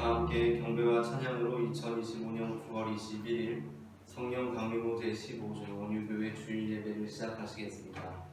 함께 경배와 찬양으로 2025년 9월 21일 성령 강림호 제15주 온유교회 주일 예배를 시작하시겠습니다.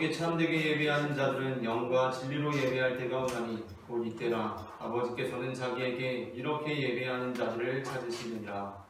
이렇게 참되게 예배하는 자들은 영과 진리로 예배할 때가 오나니 곧 이때라. 아버지께서는 자기에게 이렇게 예배하는 자들을 찾으시느니라.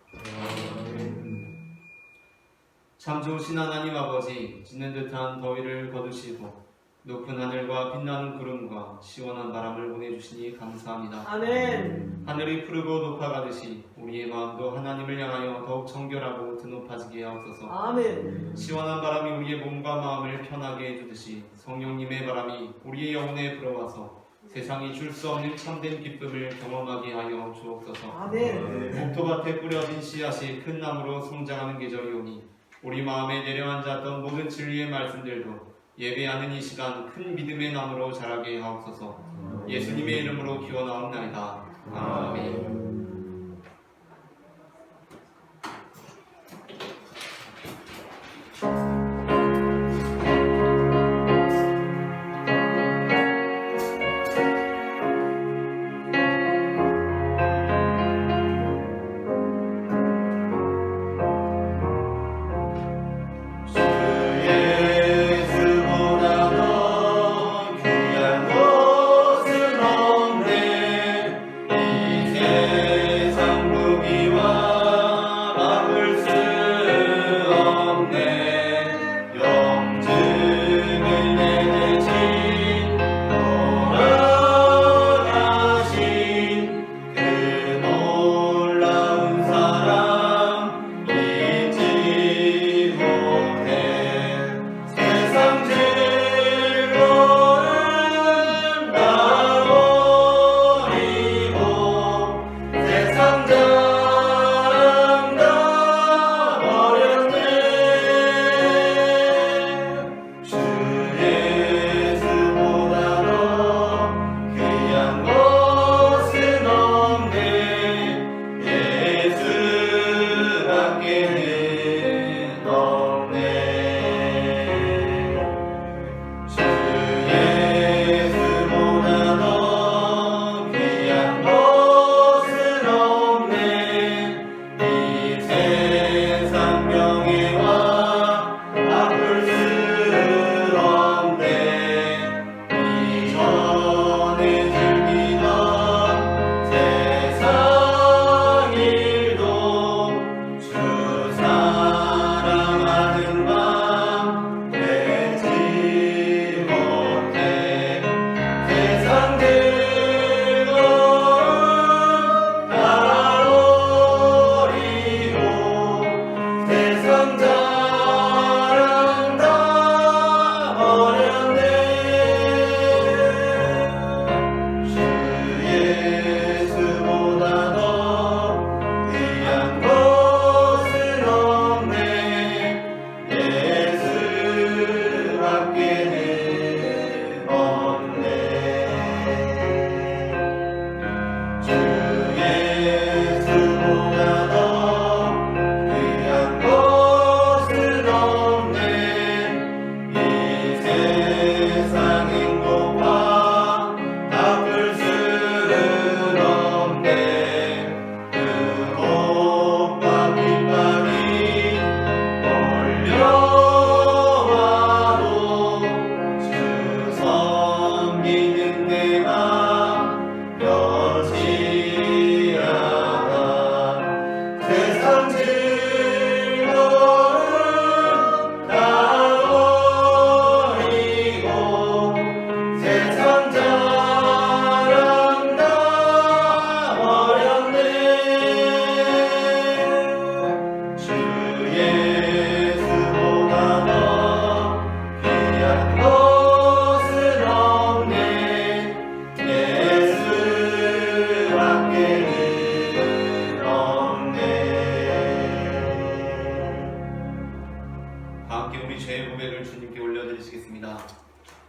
참 좋으신 하나님 아버지, 짖는 듯한 더위를 거두시고 높은 하늘과 빛나는 구름과 시원한 바람을 보내주시니 감사합니다. 아멘. 하늘이 푸르고 높아가듯이 우리의 마음도 하나님을 향하여 더욱 정결하고 드높아지게 하옵소서. 아멘. 시원한 바람이 우리의 몸과 마음을 편하게 해주듯이 성령님의 바람이 우리의 영혼에 불어와서 세상이 줄 수 없는 참된 기쁨을 경험하게 하여 주옵소서. 아멘. 목토밭에 뿌려진 씨앗이 큰 나무로 성장하는 계절이오니 우리 마음에 내려앉았던 모든 진리의 말씀들도 예배하는 이 시간 큰 믿음의 나무로 자라게 하옵소서. 예수님의 이름으로 기원하옵나이다. 아멘.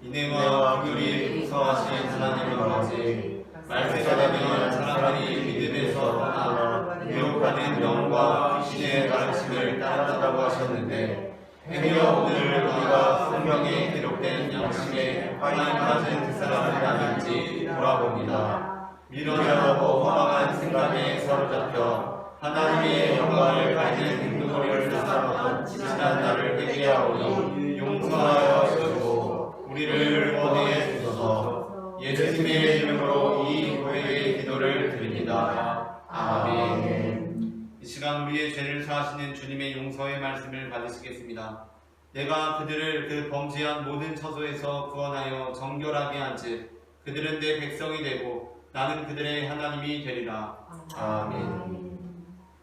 인애와 긍휼이 풍성하신 하나님 아버지, 말세자되면 사람들이 믿음에서 떠나 유혹하는 영과 귀신의 가르침을 따른다고 하셨는데, 행여 오늘 우리가 성경에 기록된 양심에 화인 맞은 그 사람은 아닌지 돌아봅니다. 미련하고 허망한 생각에 사로잡혀 하나님의 영광을 가지는 행동거리를 삼아 지난 날을 회개하오니 용서하여 주시고 우리를 구원해 주소서. 예수님의 이름으로 이 고백의 기도를 드립니다. 아멘. 이 시간 우리의 죄를 사하시는 주님의 용서의 말씀을 받으시겠습니다. 내가 그들을 그 범죄한 모든 처소에서 구원하여 정결하게 한즉 그들은 내 백성이 되고 나는 그들의 하나님이 되리라. 아멘.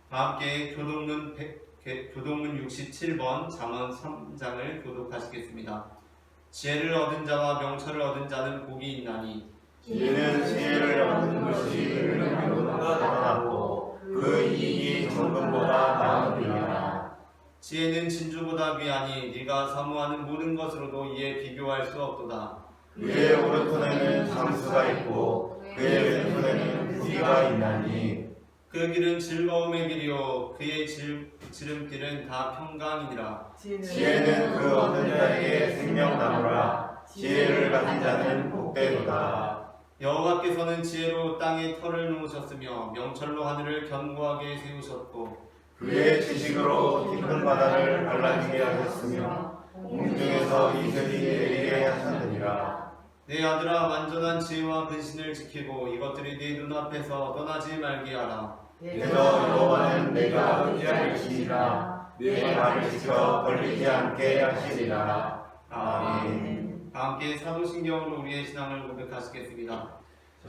다 함께 교독문 67번 잠언 3장을 교독하시겠습니다. 지혜를 얻은 자와 명철을 얻은 자는 복이 있나니 지혜는 지혜를 얻는 것이 은행보다 더 낫고 그 이익이 정금보다 나으니라. 지혜는 진주보다 귀하니 네가 사모하는 모든 것으로도 이에 비교할 수 없도다. 그의 오른손에는 상수가 있고 그의 왼손에는 부귀가 있나니 그 길은 즐거움의 길이요 그의 지름길은 다 평강이니라. 지혜는 그 얻는 자에게 생명나무라. 지혜를 가진 자는 복되도다. 여호와께서는 지혜로 땅에 터를 놓으셨으며 명철로 하늘을 견고하게 세우셨고 그의 지식으로 깊은 바다를 갈라지게 하셨으며 공중에서 이슬이 내리게 하셨느니라. 내 아들아 완전한 지혜와 근신을 지키고 이것들이 네 눈앞에서 떠나지 말게 하라. 그래서 여호와는 내가 의지할 것이라. 내 발을 지켜 걸리지 않게 하시리라. 아멘. 다 함께 사도신경으로 우리의 신앙을 고백하시겠습니다.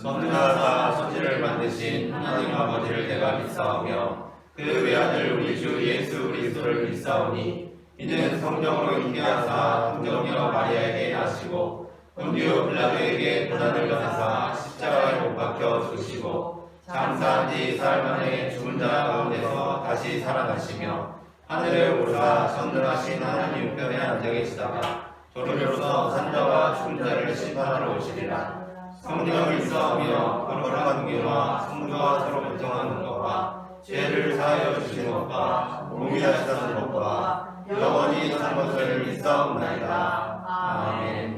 전능하사 천지를 만드신 하나님 아버지를 내가 믿사오며 그 외아들 우리 주 예수 그리스도를 믿사오니 이는 성령으로 잉태하사 동정녀 마리아에게 나시고 본디오 빌라도에게 고난을 받으사 십자가에 못 박혀 죽으시고 장사한 지 사흘 만에 죽은 자 가운데서 다시 살아나시며 하늘에 오르사 전능하신 하나님 우편에 앉아 계시다가 저리로서 산자와 죽은 자를 심판하러 오시리라. 성령을 믿사오며 거룩한 공의와 성도와 서로 교통하는 것과 죄를 사하여 주시는 것과 몸이 하시는 것과 영원히 사는 것을 믿사옵나이다. 아멘.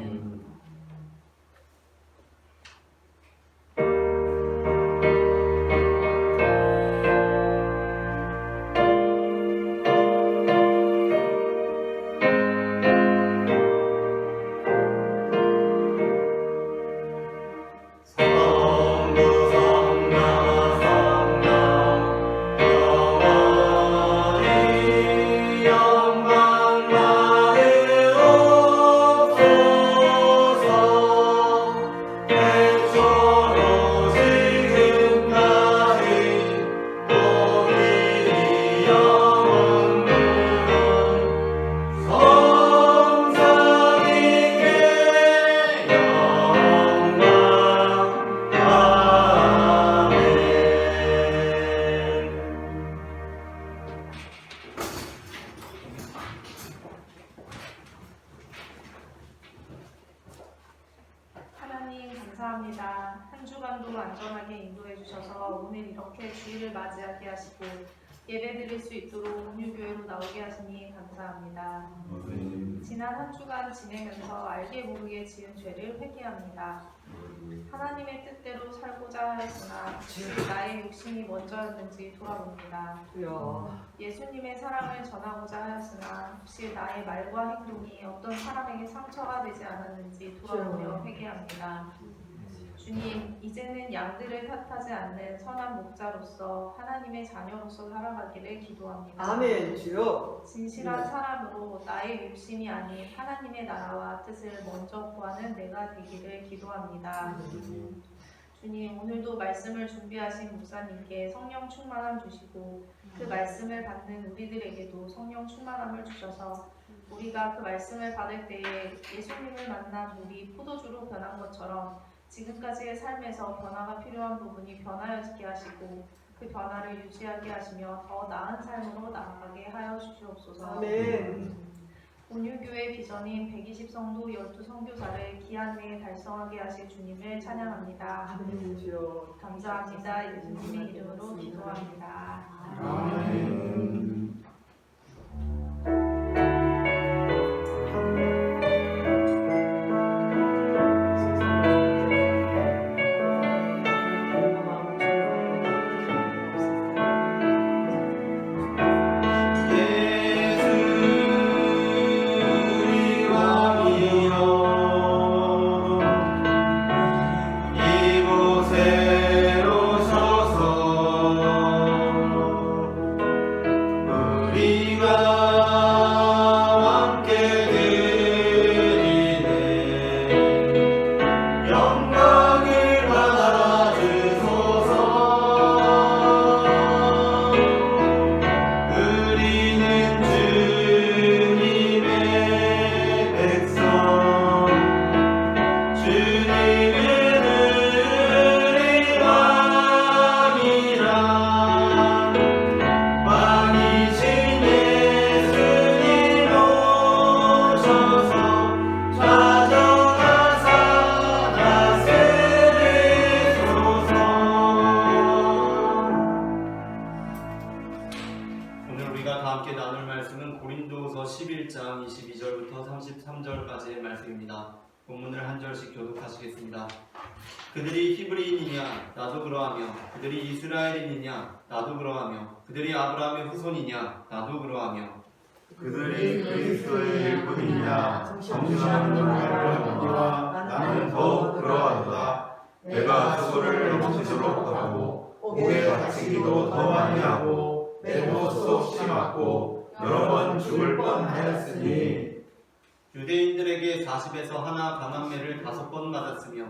하나님 감사합니다. 한 주간도 안전하게 인도해 주셔서 오늘 이렇게 주일을 맞이하게 하시고 예배드릴 수 있도록 온유교회로 나오게 하시니 감사합니다. 지난 한 주간 지내면서 알게 모르게 지은 죄를 회개합니다. 하나님의 뜻대로 살고자 하였으나 혹시 나의 욕심이 먼저였는지 돌아봅니다. 예수님의 사랑을 전하고자 하였으나 혹시 나의 말과 행동이 어떤 사람에게 상처가 되지 않았는지 돌아보며 회개합니다. 주님, 이제는 양들을 탓하지 않는 선한 목자로서 하나님의 자녀로서 살아가기를 기도합니다. 아멘. 주여. 진실한 사람으로 나의 욕심이 아닌 하나님의 나라와 뜻을 먼저 구하는 내가 되기를 기도합니다. 주님, 오늘도 말씀을 준비하신 목사님께 성령 충만함 주시고 그 말씀을 받는 우리들에게도 성령 충만함을 주셔서 우리가 그 말씀을 받을 때에 예수님을 만난 우리 포도주로 변한 것처럼 지금까지의 삶에서 변화가 필요한 부분이 변하여지게 하시고 그 변화를 유지하게 하시며 더 나은 삶으로 나아가게 하여 주시옵소서. 아멘. 온유교회 비전인 120성도 12선교사를 기한 내에 달성하게 하실 주님을 찬양합니다. 아멘. 주여. 감사합니다. 예수님의 이름으로 기도합니다. 아멘. 예수 우리 왕이여 11장 22절부터 33절까지의 말씀입니다. 본문을 한 절씩 교독하시겠습니다. 그들이 히브리인이냐 나도 그러하며 그들이 이스라엘인이냐 나도 그러하며 그들이 아브라함의 후손이냐 나도 그러하며 그들이 그리스도의 일꾼이냐 정신하는 자를 보기와 나는 더욱 그러하도다. 내가 수고를 넘치도록 하고 옥에 갇히기도 더 많이 하고 내도 수없이 맞고 여러 번 죽을 뻔하였으니 유대인들에게 40에서 하나 강한매를 5번 맞았으며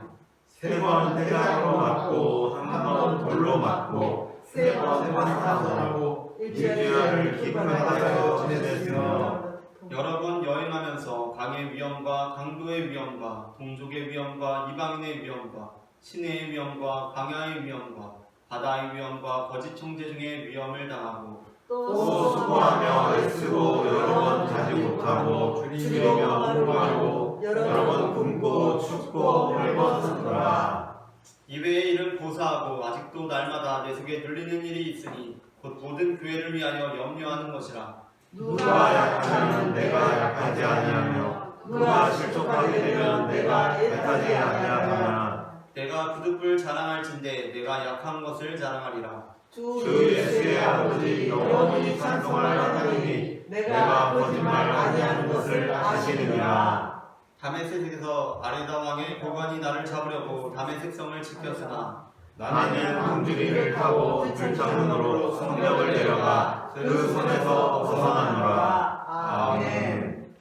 3번 태장으로 맞고 1번 돌로 맞고 3번 사선하고 일주일을 깊은 바다에서 지냈으며 여러 번 여행하면서 강의 위험과 강도의 위험과 동족의 위험과 이방인의 위험과 시내의 위험과 광야의 위험과 바다의 위험과 거짓 형제 중에 위험을 당하고 또 수고하며 애쓰고 여러 번 자지 못하고 줄이며 공부하고 여러 번 굶고 춥고 헐벗었더라. 이외의 일은 고사하고 아직도 날마다 내 속에 눌리는 일이 있으니 곧 모든 교회를 위하여 염려하는 것이라. 누가 약하면 내가 약하지 아니하며 누가 실족하게 되면 내가 약하지 아니하느냐. 내가 부득불 자랑할진대 내가 약한 것을 자랑하리라. 주 예수의 아버지 영원히 찬송할 하나님이 내가 거짓말 아니하는 것을 아시느니라. 다메섹에서 아레다 왕의 고관이 나를 잡으려고 다메섹 성을 지켰으나 나는 항주리를 타고 불창문으로 성벽을 내려가 그 손에서 벗어나노라. 아멘.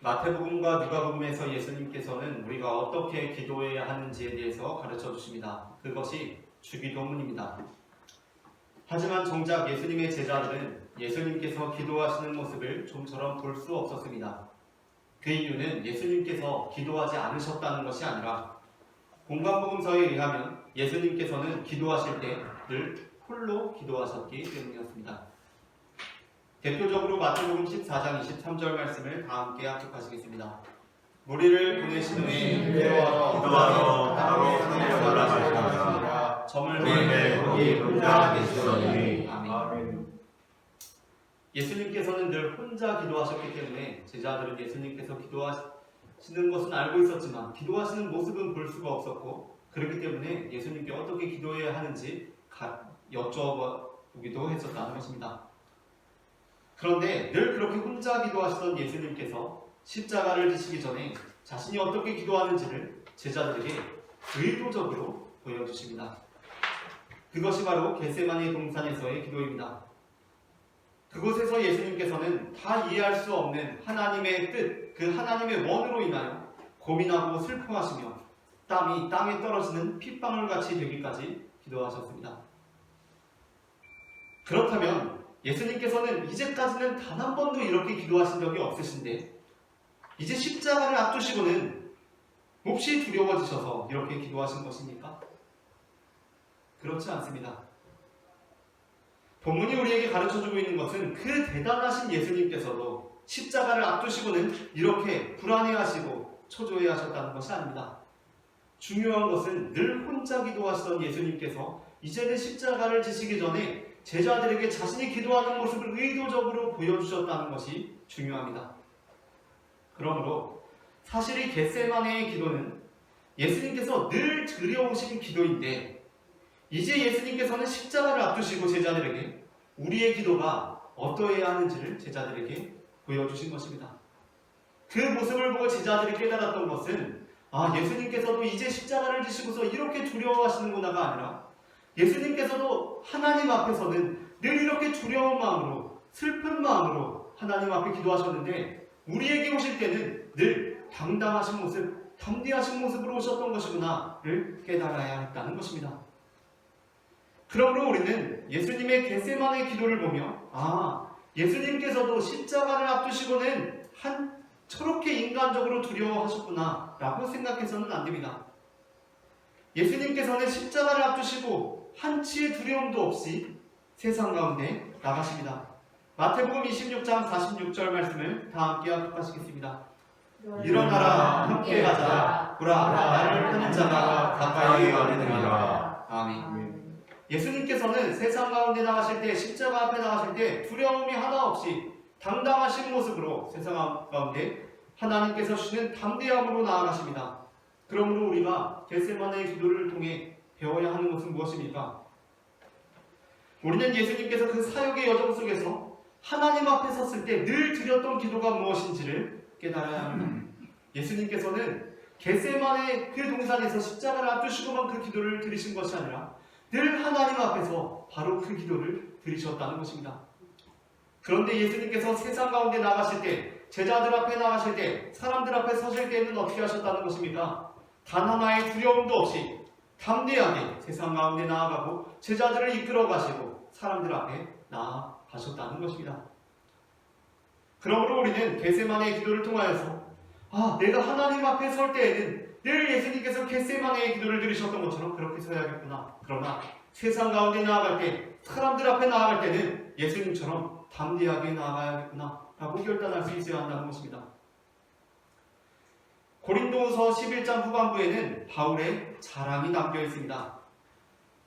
마태복음과 누가복음에서 예수님께서는 우리가 어떻게 기도해야 하는지에 대해서 가르쳐 주십니다. 그것이 주기도문입니다. 하지만 정작 예수님의 제자들은 예수님께서 기도하시는 모습을 좀처럼 볼 수 없었습니다. 그 이유는 예수님께서 기도하지 않으셨다는 것이 아니라 공관복음서에 의하면 예수님께서는 기도하실 때 늘 홀로 기도하셨기 때문이었습니다. 대표적으로 마태복음 14장 23절 말씀을 다 함께 합독하시겠습니다. 무리를 보내신 후에 기도하러 따로 산에 올라가시니라. 점을 내 거기 혼자 계시더니. 아멘. 예수님께서는 늘 혼자 기도하셨기 때문에 제자들은 예수님께서 기도하시는 것은 알고 있었지만 기도하시는 모습은 볼 수가 없었고 그렇기 때문에 예수님께 어떻게 기도해야 하는지 여쭤보기도 했었다는 것입니다. 그런데 늘 그렇게 혼자 기도하시던 예수님께서 십자가를 지시기 전에 자신이 어떻게 기도하는지를 제자들에게 의도적으로 보여주십니다. 그것이 바로 겟세마네 동산에서의 기도입니다. 그곳에서 예수님께서는 다 이해할 수 없는 하나님의 뜻, 그 하나님의 원으로 인하여 고민하고 슬퍼하시며 땀이 땅에 떨어지는 핏방울 같이 되기까지 기도하셨습니다. 그렇다면 예수님께서는 이제까지는 단 한 번도 이렇게 기도하신 적이 없으신데 이제 십자가를 앞두시고는 몹시 두려워지셔서 이렇게 기도하신 것입니까? 그렇지 않습니다. 본문이 우리에게 가르쳐주고 있는 것은 그 대단하신 예수님께서도 십자가를 앞두시고는 이렇게 불안해하시고 초조해하셨다는 것이 아닙니다. 중요한 것은 늘 혼자 기도하시던 예수님께서 이제는 십자가를 지시기 전에 제자들에게 자신이 기도하는 모습을 의도적으로 보여주셨다는 것이 중요합니다. 그러므로 사실 이 겟세마네의 기도는 예수님께서 늘 드려오신 기도인데 이제 예수님께서는 십자가를 앞두시고 제자들에게 우리의 기도가 어떠해야 하는지를 제자들에게 보여주신 것입니다. 그 모습을 보고 제자들이 깨달았던 것은 예수님께서도 이제 십자가를 지시고서 이렇게 두려워하시는구나가 아니라 예수님께서도 하나님 앞에서는 늘 이렇게 두려운 마음으로 슬픈 마음으로 하나님 앞에 기도하셨는데 우리에게 오실 때는 늘 당당하신 모습, 담대하신 모습으로 오셨던 것이구나를 깨달아야 했다는 것입니다. 그러므로 우리는 예수님의 겟세마네 기도를 보며 예수님께서도 십자가를 앞두시고는 저렇게 인간적으로 두려워하셨구나 라고 생각해서는 안 됩니다. 예수님께서는 십자가를 앞두시고 한치의 두려움도 없이 세상 가운데 나가십니다. 마태복음 26장 46절 말씀을 다 함께 합독하시겠습니다. 일어나라 함께 가자 보라 나를 파는 자가 가까이 가느니라. 아멘. 예수님께서는 세상 가운데 나가실 때, 십자가 앞에 나가실 때 두려움이 하나 없이 당당하신 모습으로 세상 가운데 하나님께서 주시는 담대함으로 나아가십니다. 그러므로 우리가 겟세마네의 기도를 통해 배워야 하는 것은 무엇입니까? 우리는 예수님께서 그 사역의 여정 속에서 하나님 앞에 섰을 때 늘 드렸던 기도가 무엇인지를 깨달아야 합니다. 예수님께서는 겟세마네 그 동산에서 십자가를 앞두시고만 그 기도를 드리신 것이 아니라 늘 하나님 앞에서 바로 그 기도를 드리셨다는 것입니다. 그런데 예수님께서 세상 가운데 나가실 때, 제자들 앞에 나가실 때, 사람들 앞에 서실 때는 어떻게 하셨다는 것입니까? 단 하나의 두려움도 없이 담대하게 세상 가운데 나아가고 제자들을 이끌어 가시고 사람들 앞에 나아가셨다는 것입니다. 그러므로 우리는 겟세마네의 기도를 통하여서 내가 하나님 앞에 설 때에는 늘 예수님께서 겟세마네의 기도를 드리셨던 것처럼 그렇게 서야겠구나. 그러나 세상 가운데 나아갈 때, 사람들 앞에 나아갈 때는 예수님처럼 담대하게 나아가야겠구나 라고 결단할 수 있어야 한다는 것입니다. 고린도후서 11장 후반부에는 바울의 자랑이 담겨 있습니다.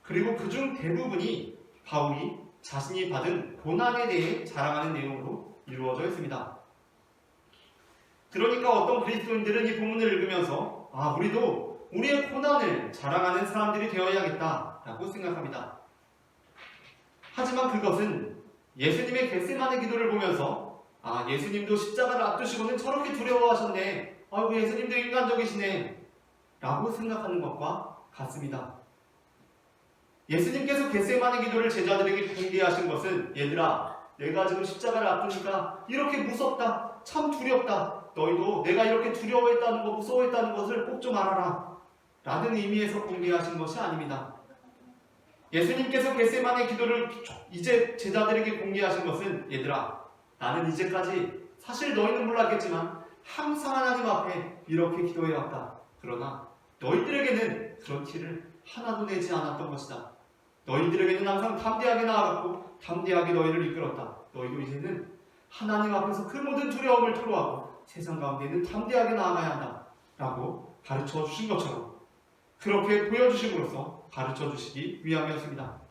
그리고 그중 대부분이 바울이 자신이 받은 고난에 대해 자랑하는 내용으로 이루어져 있습니다. 그러니까 어떤 그리스도인들은 이 본문을 읽으면서 우리도 우리의 고난을 자랑하는 사람들이 되어야겠다라고 생각합니다. 하지만 그것은 예수님의 겟세마네 기도를 보면서 예수님도 십자가를 앞두시고는 저렇게 두려워하셨네. 아이고 예수님도 인간적이시네 라고 생각하는 것과 같습니다. 예수님께서 겟세마네 기도를 제자들에게 공개하신 것은 얘들아 내가 지금 십자가를 앞두니까 이렇게 무섭다 참 두렵다 너희도 내가 이렇게 두려워했다는 것 무서워했다는 것을 꼭 좀 알아라 라는 의미에서 공개하신 것이 아닙니다. 예수님께서 겟세마네 기도를 이제 제자들에게 공개하신 것은 얘들아 나는 이제까지 사실 너희는 몰랐겠지만 항상 하나님 앞에 이렇게 기도해왔다. 그러나 너희들에게는 그런 티를 하나도 내지 않았던 것이다. 너희들에게는 항상 담대하게 나아갔고 담대하게 너희를 이끌었다. 너희도 이제는 하나님 앞에서 그 모든 두려움을 토로하고 세상 가운데는 담대하게 나아가야 한다 라고 가르쳐 주신 것처럼 그렇게 보여주심으로써 가르쳐 주시기 위함이었습니다.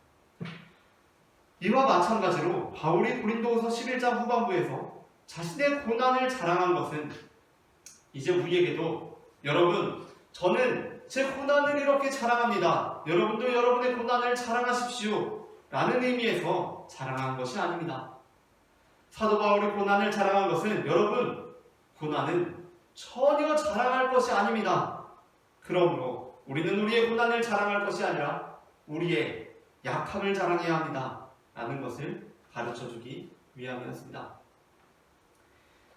이와 마찬가지로 바울이 고린도후서 11장 후반부에서 자신의 고난을 자랑한 것은 이제 우리에게도 여러분 저는 제 고난을 이렇게 자랑합니다. 여러분도 여러분의 고난을 자랑하십시오 라는 의미에서 자랑한 것이 아닙니다. 사도 바울이 고난을 자랑한 것은 여러분 고난은 전혀 자랑할 것이 아닙니다. 그러므로 우리는 우리의 고난을 자랑할 것이 아니라 우리의 약함을 자랑해야 합니다 라는 것을 가르쳐주기 위함이었습니다.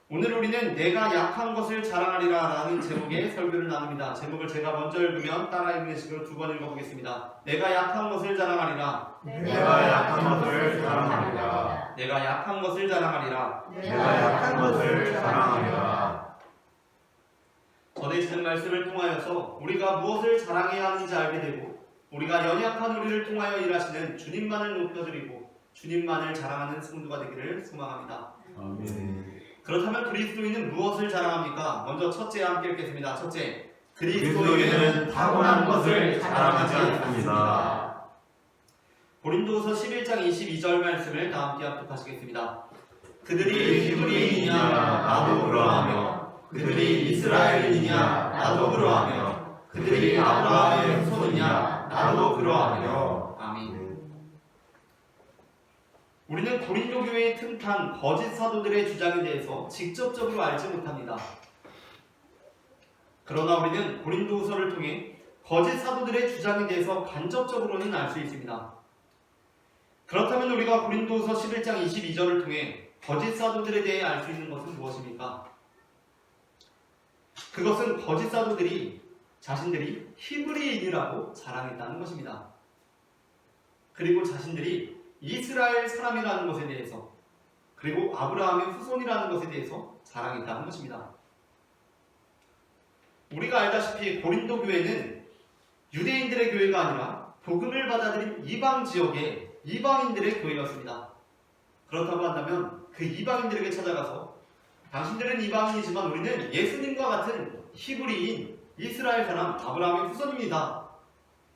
오늘 우리는 내가 약한 것을 자랑하리라 라는 제목의 설교를 나눕니다. 제목을 제가 먼저 읽으면 따라 읽는 식으로 두 번 읽어보겠습니다. 내가 약한 것을 자랑하리라. 내가 약한 것을 자랑하리라. 내가 약한 것을 자랑하리라. 내가 약한 것을 자랑하리라. 전에 든 말씀을 통하여서 우리가 무엇을 자랑해야 하는지 알게 되고 우리가 연약한 우리를 통하여 일하시는 주님만을 높여드리고 주님만을 자랑하는 성도가 되기를 소망합니다. 아멘. 그렇다면 그리스도인은 무엇을 자랑합니까? 먼저 첫째 함께 읽겠습니다. 첫째, 그리스도인은 타고난 것을 자랑하지 않습니다. 고린도후서 11장 22절 말씀을 다 함께 합독하시겠습니다. 그들이 히브리인이냐 나도 그러하며 그들이 이스라엘인이냐 나도 그러하며 그들이 아브라함의 후손이냐 나도 그러하며. 아멘. 우리는 고린도 교회의 틈탄 거짓 사도들의 주장에 대해서 직접적으로 알지 못합니다. 그러나 우리는 고린도후서를 통해 거짓 사도들의 주장에 대해서 간접적으로는 알 수 있습니다. 그렇다면 우리가 고린도후서 11장 22절을 통해 거짓 사도들에 대해 알 수 있는 것은 무엇입니까? 그것은 거짓 사도들이 자신들이 히브리인이라고 자랑했다는 것입니다. 그리고 자신들이 이스라엘 사람이라는 것에 대해서 그리고 아브라함의 후손이라는 것에 대해서 자랑했다는 것입니다. 우리가 알다시피 고린도 교회는 유대인들의 교회가 아니라 복음을 받아들인 이방 지역의 이방인들의 교회였습니다. 그렇다고 한다면 그 이방인들에게 찾아가서 당신들은 이방인이지만 우리는 예수님과 같은 히브리인 이스라엘 사람 아브라함의 후손입니다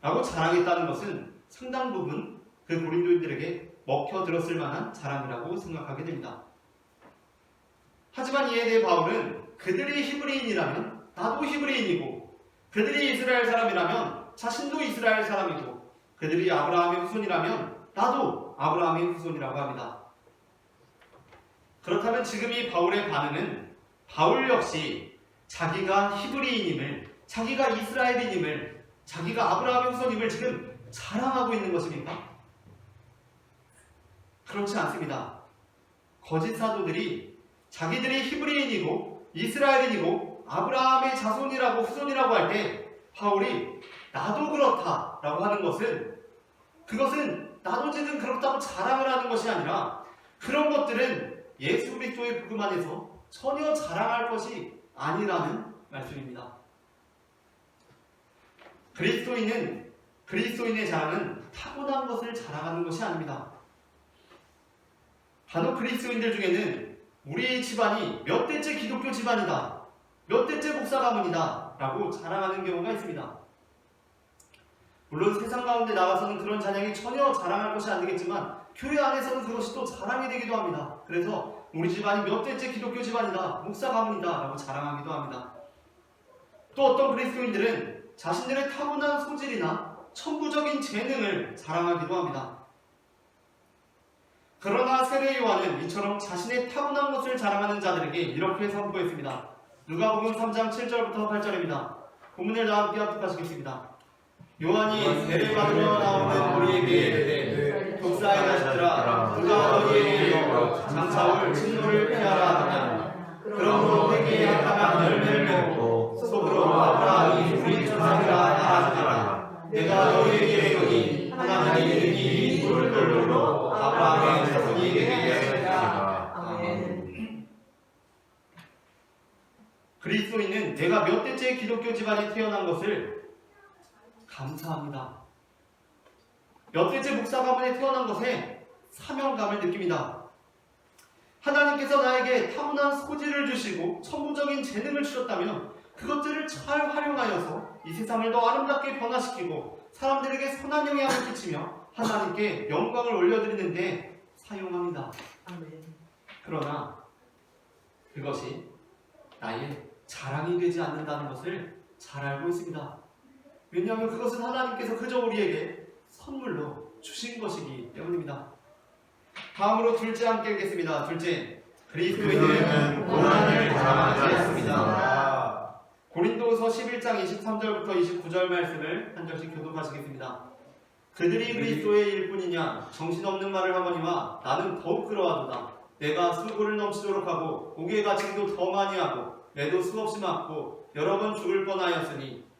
라고 자랑했다는 것은 상당 부분 그 고린도인들에게 먹혀들었을 만한 자랑이라고 생각하게 됩니다. 하지만 이에 대해 바울은 그들이 히브리인이라면 나도 히브리인이고, 그들이 이스라엘 사람이라면 자신도 이스라엘 사람이고, 그들이 아브라함의 후손이라면 나도 아브라함의 후손이라고 합니다. 그렇다면 지금 이 바울의 반응은 바울 역시 자기가 히브리인임을, 자기가 이스라엘인임을, 자기가 아브라함의 후손임을 지금 자랑하고 있는 것입니까? 그렇지 않습니다. 거짓 사도들이 자기들이 히브리인이고 이스라엘인이고 아브라함의 자손이라고 후손이라고 할 때 바울이 나도 그렇다라고 하는 것은, 그것은 나도 지금 그렇다고 자랑을 하는 것이 아니라 그런 것들은 예수 그리스도의 복음 안에서 전혀 자랑할 것이 아니라는 말씀입니다. 그리스도인의 자랑은 타고난 것을 자랑하는 것이 아닙니다. 간혹 그리스도인들 중에는 우리 집안이 몇 대째 기독교 집안이다, 몇 대째 목사 가문이다 라고 자랑하는 경우가 있습니다. 물론 세상 가운데 나가서는 그런 자랑이 전혀 자랑할 것이 안 되겠지만 교회 안에서는 그것이 또 자랑이 되기도 합니다. 그래서 우리 집안이 몇 대째 기독교 집안이다, 목사 가문이다 라고 자랑하기도 합니다. 또 어떤 그리스도인들은 자신들의 타고난 소질이나 천부적인 재능을 자랑하기도 합니다. 그러나 세례 요한은 이처럼 자신의 타고난 것을 자랑하는 자들에게 이렇게 선포했습니다. 누가복음 3장 7절부터 8절입니다. 본문을 다 함께 합독하시겠습니다. 요한이 세례받으러 나오는 우리에게 이르되 독사의 자식들아, 누가 너희에게 이르러 장차 올 진노를 피하라 하느냐. 그러므로 회개하면 열매를 맺고 속으로 아브라함이 우리 조상이라 하느니라. 내가 너희에게 이르노니 하나님이 이 돌들로 아브라함의 자손이 되게 하시리라. 아멘. 그리스도인은 내가 몇 대째 기독교 집안에 태어난 것을 감사합니다. 몇 대째 목사 가문에 태어난 것에 사명감을 느낍니다. 하나님께서 나에게 타고난 소질을 주시고 천부적인 재능을 주셨다면 그것들을 잘 활용하여서 이 세상을 더 아름답게 변화시키고 사람들에게 선한 영향을 끼치며 하나님께 영광을 올려드리는 데 사용합니다. 아멘. 그러나 그것이 나의 자랑이 되지 않는다는 것을 잘 알고 있습니다. 왜냐하면 그것은 하나님께서 그저 우리에게 선물로 주신 것이기 때문입니다. 다음으로 둘째 함께 읽겠습니다. 둘째, 그리스도인은 고난을 자랑하지 않습니다. 고린도서 11장 23절부터 29절 말씀을 한 절씩 교독하시겠습니다. 그들이 그리스도의 일뿐이냐 정신없는 말을 하거니와 나는 더욱 그러하도다. 내가 수고를 넘치도록 하고 옥에 갇힘도 더 많이 하고 매도 수없이 맞고 여러 번 죽을 뻔하였으니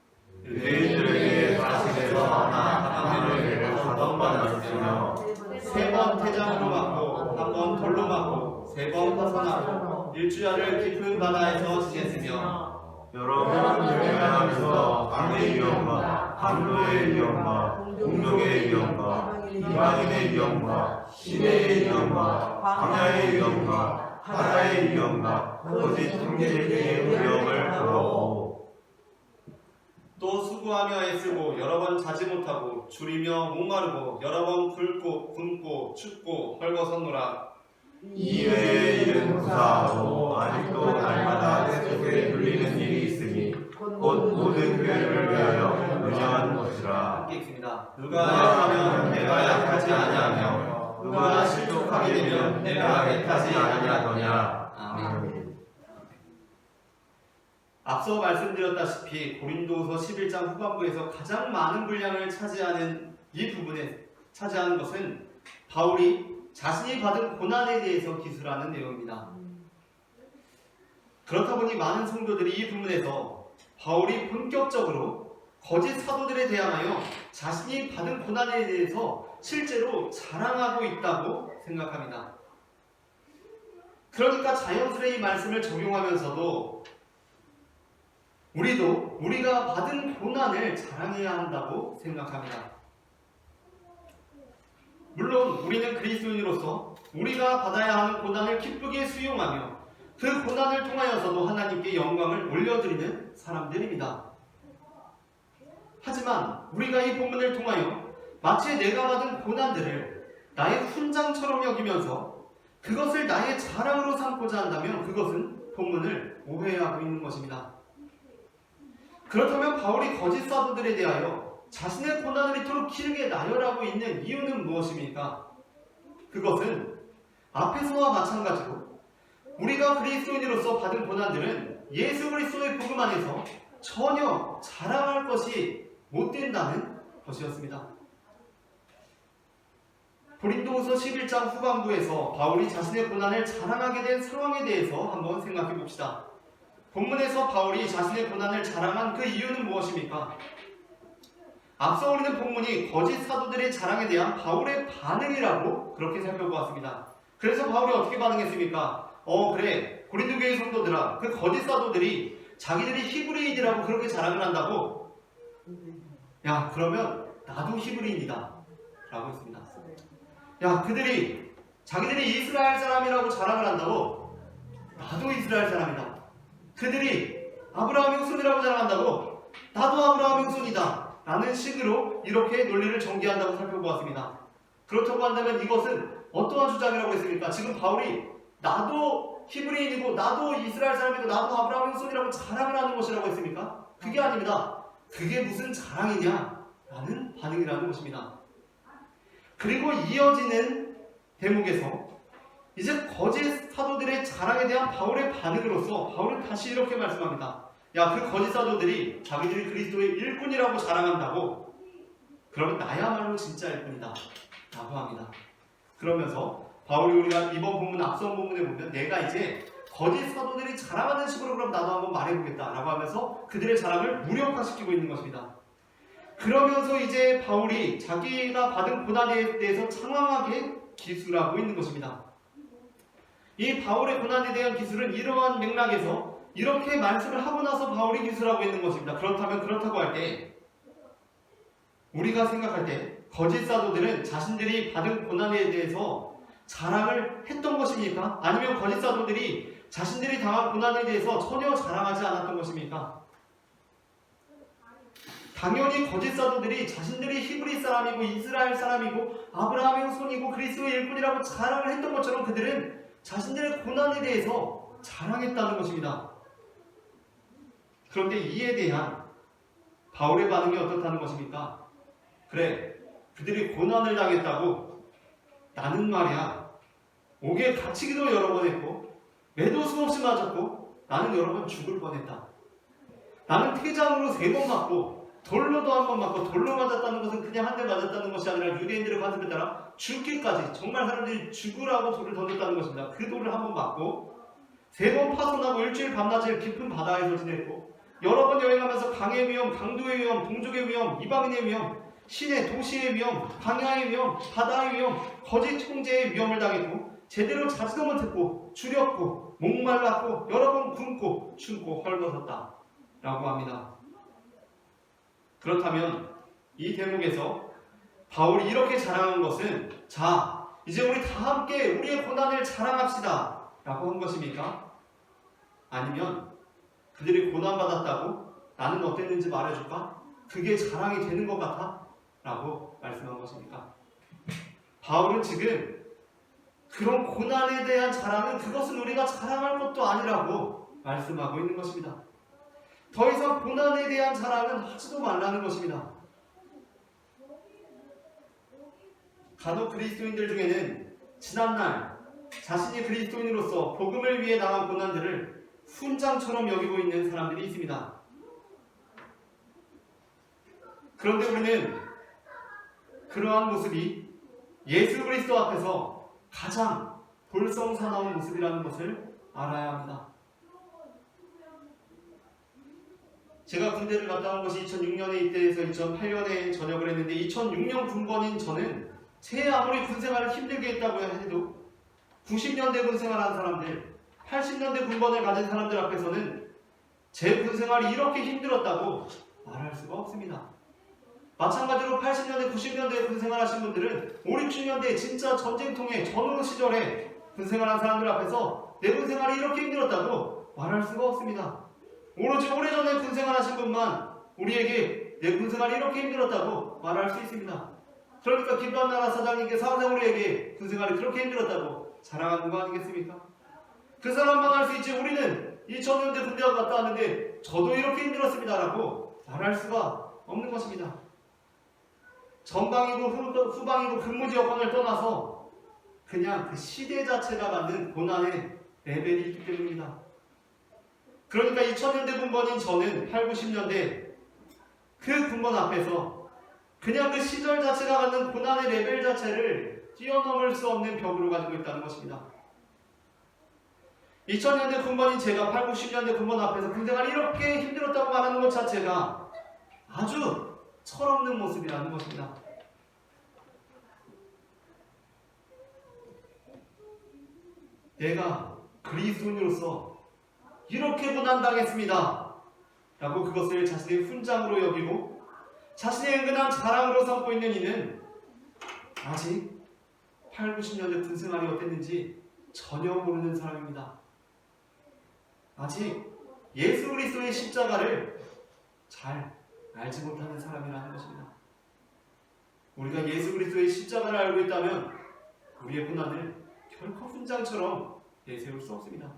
유대인들에게 다시에서 하나님을 5번 받았으며 3번 태장으로 맞고 1번 돌로 맞고 3번 파손하고 일주야를 깊은 바다에서 지냈으며 여러 번 대면하면서 강의 위험과 항로의 위험과 공동의 위험과 이방인의 위험과 시대의 위험과 광야의 위험과 바다의 위험과 거짓 형제들의 위험을 당하고 또 수고하며 애쓰고 여러 번 자지 못하고 줄이며 목마르고 여러 번 굶고 춥고 헐벗었노라. 이외의 일은 무사하고 아직도 날마다 내 속에 눌리는 일이 있으니 곧 모든 교회를 위하여 은혜한 것이라. 함께 읽습니다. 누가 약하면 내가 약하지 아니하며 누가 실족하게 되면 내가 애타지 아니하더냐. 아멘. 앞서 말씀드렸다시피 고린도서 11장 후반부에서 가장 많은 분량을 차지하는 이 부분에 차지하는 것은 바울이 자신이 받은 고난에 대해서 기술하는 내용입니다. 그렇다 보니 많은 성도들이 이 부분에서 바울이 본격적으로 거짓 사도들에 대항하여 자신이 받은 고난에 대해서 실제로 자랑하고 있다고 생각합니다. 그러니까 자연스레 이 말씀을 적용하면서도 우리가 받은 고난을 자랑해야 한다고 생각합니다. 물론 우리는 그리스도인으로서 우리가 받아야 하는 고난을 기쁘게 수용하며 그 고난을 통하여서도 하나님께 영광을 올려드리는 사람들입니다. 하지만 우리가 이 본문을 통하여 마치 내가 받은 고난들을 나의 훈장처럼 여기면서 그것을 나의 자랑으로 삼고자 한다면 그것은 본문을 오해하고 있는 것입니다. 그렇다면 바울이 거짓 사도들에 대하여 자신의 고난을 이토록 길게 나열하고 있는 이유는 무엇입니까? 그것은 앞에서와 마찬가지로 우리가 그리스도인으로서 받은 고난들은 예수 그리스도의 복음 안에서 전혀 자랑할 것이 못 된다는 것이었습니다. 고린도후서 11장 후반부에서 바울이 자신의 고난을 자랑하게 된 상황에 대해서 한번 생각해 봅시다. 본문에서 바울이 자신의 고난을 자랑한 그 이유는 무엇입니까? 앞서 우리는 본문이 거짓 사도들의 자랑에 대한 바울의 반응이라고 그렇게 살펴보았습니다. 그래서 바울이 어떻게 반응했습니까? 그래, 고린도 교회 성도들아, 그 거짓 사도들이 자기들이 히브리인이라고 그렇게 자랑을 한다고? 야, 그러면 나도 히브리인이다 라고 했습니다. 야, 그들이 자기들이 이스라엘 사람이라고 자랑을 한다고? 나도 이스라엘 사람이다. 그들이 아브라함의 후손이라고 자랑한다고? 나도 아브라함의 후손이다 라는 식으로 이렇게 논리를 전개한다고 살펴보았습니다. 그렇다고 한다면 이것은 어떠한 주장이라고 했습니까? 지금 바울이 나도 히브리인이고 나도 이스라엘 사람이고 나도 아브라함의 후손이라고 자랑을 하는 것이라고 했습니까? 그게 아닙니다. 그게 무슨 자랑이냐 라는 반응이라는 것입니다. 그리고 이어지는 대목에서 이제 거짓 사도들의 자랑에 대한 바울의 반응으로서 바울은 다시 이렇게 말씀합니다. 야, 그 거짓 사도들이 자기들이 그리스도의 일꾼이라고 자랑한다고? 그러면 나야말로 진짜 일꾼이다 라고 합니다. 그러면서 바울이 우리가 이번 본문 앞선 본문에 보면 내가 이제 거짓 사도들이 자랑하는 식으로 그럼 나도 한번 말해보겠다 라고 하면서 그들의 자랑을 무력화시키고 있는 것입니다. 그러면서 이제 바울이 자기가 받은 고난에 대해서 장황하게 기술하고 있는 것입니다. 이 바울의 고난에 대한 기술은 이러한 맥락에서 이렇게 말씀을 하고 나서 바울이 기술하고 있는 것입니다. 그렇다면 그렇다고 할 때 우리가 생각할 때 거짓 사도들은 자신들이 받은 고난에 대해서 자랑을 했던 것입니까? 아니면 거짓 사도들이 자신들이 당한 고난에 대해서 전혀 자랑하지 않았던 것입니까? 당연히 거짓 사도들이 자신들이 히브리 사람이고 이스라엘 사람이고 아브라함의 후손이고 그리스도의 일꾼이라고 자랑을 했던 것처럼 그들은 자신들의 고난에 대해서 자랑했다는 것입니다. 그런데 이에 대한 바울의 반응이 어떻다는 것입니까? 그래, 그들이 고난을 당했다고 나는 말이야 옥에 갇히기도 여러 번 했고 매도 수없이 맞았고 나는 여러 번 죽을 뻔했다. 나는 퇴장으로 3번 맞고 돌로도 한 번 맞고 돌로 맞았다는 것은 그냥 한 대 맞았다는 것이 아니라 유대인들의 관습에 따라 죽기까지 정말 사람들이 죽으라고 돌을 던졌다는 것입니다. 그 돌을 한 번 맞고 3번 파손하고 일주일 밤낮을 깊은 바다에서 지냈고 여러 번 여행하면서 강의 위험, 강도의 위험, 동족의 위험, 이방인의 위험, 시내 도시의 위험, 광야의 위험, 바다의 위험, 거짓 총재의 위험을 당했고 제대로 자지도 못했고 주렸고 목말랐고 여러 번 굶고 춤고 헐벗었다 라고 합니다. 그렇다면 이 대목에서 바울이 이렇게 자랑한 것은 자, 이제 우리 다 함께 우리의 고난을 자랑합시다 라고 한 것입니까? 아니면 그들이 고난받았다고 나는 어땠는지 말해줄까? 그게 자랑이 되는 것 같아? 라고 말씀한 것입니까? 바울은 지금 그런 고난에 대한 자랑은 그것은 우리가 자랑할 것도 아니라고 말씀하고 있는 것입니다. 더 이상 고난에 대한 자랑은 하지도 말라는 것입니다. 간혹 그리스도인들 중에는 지난날 자신이 그리스도인으로서 복음을 위해 당한 고난들을 훈장처럼 여기고 있는 사람들이 있습니다. 그런데 우리는 그러한 모습이 예수 그리스도 앞에서 가장 볼성사나운 모습이라는 것을 알아야 합니다. 제가 군대를 갔다 온 것이 2006년에 입대해서 2008년에 전역을 했는데 2006년 군번인 저는 제 아무리 군생활을 힘들게 했다고 해도 90년대 군생활한 사람들, 80년대 군번을 가진 사람들 앞에서는 제 군생활이 이렇게 힘들었다고 말할 수가 없습니다. 마찬가지로 80년대, 90년대 군생활하신 분들은 5, 60년대 진짜 전쟁통에 전후 시절에 군생활한 사람들 앞에서 내 군생활이 이렇게 힘들었다고 말할 수가 없습니다. 오로지 오래전에 군생활 하신 분만 우리에게 내 군생활이 이렇게 힘들었다고 말할 수 있습니다. 그러니까 기뻐한 나라 사장님께서 항상 우리에게 그 생활이 그렇게 힘들었다고 자랑하는 거 아니겠습니까? 그 사람만 할 수 있지 우리는 2000년대 군대가 갔다 왔는데 저도 이렇게 힘들었습니다라고 말할 수가 없는 것입니다. 전방이고 후방이고 근무지 여건을 떠나서 그냥 그 시대 자체가 만든 고난의 레벨이 있기 때문입니다. 그러니까 2000년대 군번인 저는 8, 90년대 그 군번 앞에서 그냥 그 시절 자체가 갖는 고난의 레벨 자체를 뛰어넘을 수 없는 벽으로 가지고 있다는 것입니다. 2000년대 군번인 제가 8, 90년대 군번 앞에서 군생활이 이렇게 힘들었다고 말하는 것 자체가 아주 철없는 모습이라는 것입니다. 내가 그리스도인으로서 이렇게 고난당했습니다 라고 그것을 자신의 훈장으로 여기고 자신의 은근한 자랑으로 삼고 있는 이는 아직 8, 90년대 군생활이 어땠는지 전혀 모르는 사람입니다. 아직 예수 그리스도의 십자가를 잘 알지 못하는 사람이라는 것입니다. 우리가 예수 그리스도의 십자가를 알고 있다면 우리의 고난을 결코 훈장처럼 내세울 수 없습니다.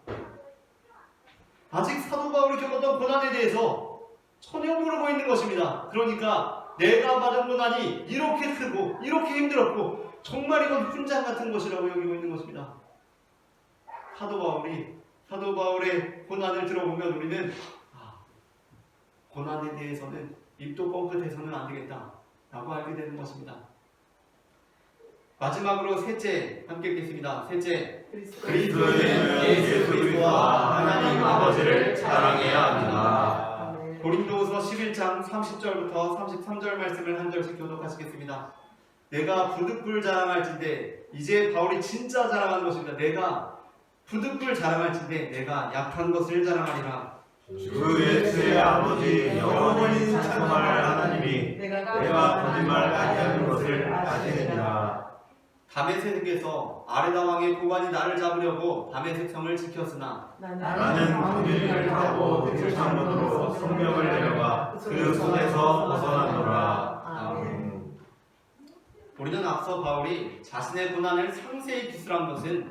아직 사도 바울이 겪었던 고난에 대해서 전혀 모르고 있는 것입니다. 그러니까 내가 받은 고난이 이렇게 크고 이렇게 힘들었고 정말 이건 훈장 같은 것이라고 여기고 있는 것입니다. 사도 바울의 고난을 들어보면 우리는 고난에 대해서는 입도 뻥끗해서는 안 되겠다 라고 알게 되는 것입니다. 마지막으로 셋째 함께 읽겠습니다. 셋째, 그리스도는 예수 그리스도와 하나님 아버지를 자랑해야 합니다. 고린도후서 11장 30절부터 33절 말씀을 한 절씩 교독하시겠습니다. 내가 부득불 자랑할진대, 이제 바울이 진짜 자랑하는 것입니다. 내가 부득불 자랑할진대 내가 약한 것을 자랑하리라. 주 예수의 아버지 영원히 찬송할 하나님이 내가 거짓말 아니하는 것을 아시느니라. 다메섹에서 아레다 왕의 고관이 나를 잡으려고 다메섹 성을 지켰으나 나는 공일을 타고 들창문으로 성벽을 내려가 그 손에서 벗어나노라. 아멘. 우리는 앞서 바울이 자신의 고난을 상세히 기술한 것은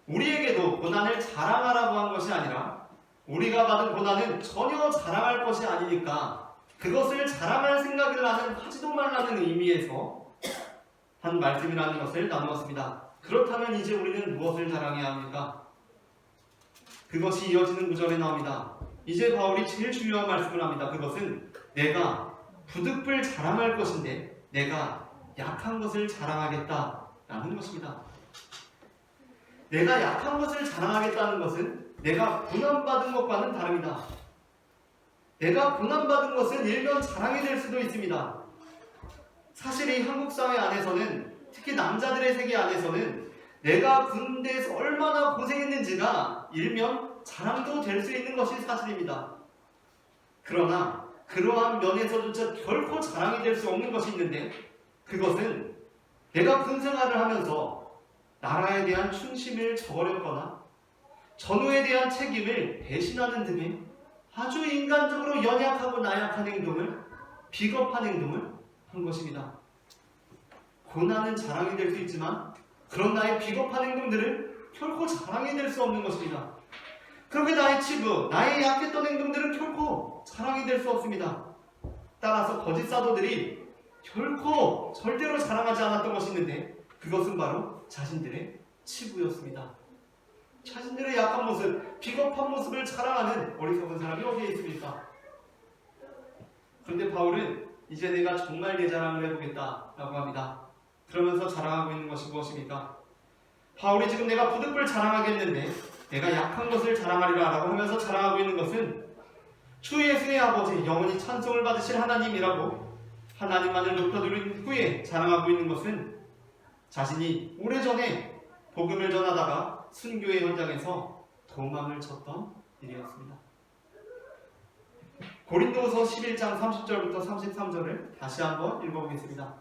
우리에게도 고난을 자랑하라고 한 것이 아니라 우리가 받은 고난은 전혀 자랑할 것이 아니니까 그것을 자랑할 생각을 하지도 말라는 의미에서 한 말씀이라는 것을 나누었습니다. 그렇다면 이제 우리는 무엇을 자랑해야 합니까? 그것이 이어지는 구절에 나옵니다. 이제 바울이 제일 중요한 말씀을 합니다. 그것은 내가 부득불 자랑할 것인데 내가 약한 것을 자랑하겠다라는 것입니다. 내가 약한 것을 자랑하겠다는 것은 내가 고난받은 것과는 다릅니다. 내가 고난받은 것은 일면 자랑이 될 수도 있습니다. 사실 이 한국 사회 안에서는 특히 남자들의 세계 안에서는 내가 군대에서 얼마나 고생했는지가 일면 자랑도 될 수 있는 것이 사실입니다. 그러나 그러한 면에서조차 결코 자랑이 될 수 없는 것이 있는데 그것은 내가 군생활을 하면서 나라에 대한 충심을 저버렸거나 전우에 대한 책임을 배신하는 등의 아주 인간적으로 연약하고 나약한 행동을 비겁한 행동을 한 것입니다. 고난은 자랑이 될 수 있지만 그런 나의 비겁한 행동들은 결코 자랑이 될 수 없는 것입니다. 그렇게 나의 치부, 나의 약했던 행동들은 결코 자랑이 될 수 없습니다. 따라서 거짓 사도들이 결코 절대로 자랑하지 않았던 것이 있는데 그것은 바로 자신들의 치부였습니다. 자신들의 약한 모습, 비겁한 모습을 자랑하는 어리석은 사람이 어디에 있습니까? 그런데 바울은 이제 내가 정말 내 자랑을 해보겠다라고 합니다. 그러면서 자랑하고 있는 것이 무엇입니까? 바울이 지금 내가 부득불 자랑하겠는데 내가 약한 것을 자랑하리라 라고 하면서 자랑하고 있는 것은 주 예수의 아버지 영원히 찬송을 받으실 하나님이라고 하나님만을 높여드린 후에 자랑하고 있는 것은 자신이 오래전에 복음을 전하다가 순교의 현장에서 도망을 쳤던 일이었습니다. 고린도후서 11장 30절부터 33절을 다시 한번 읽어보겠습니다.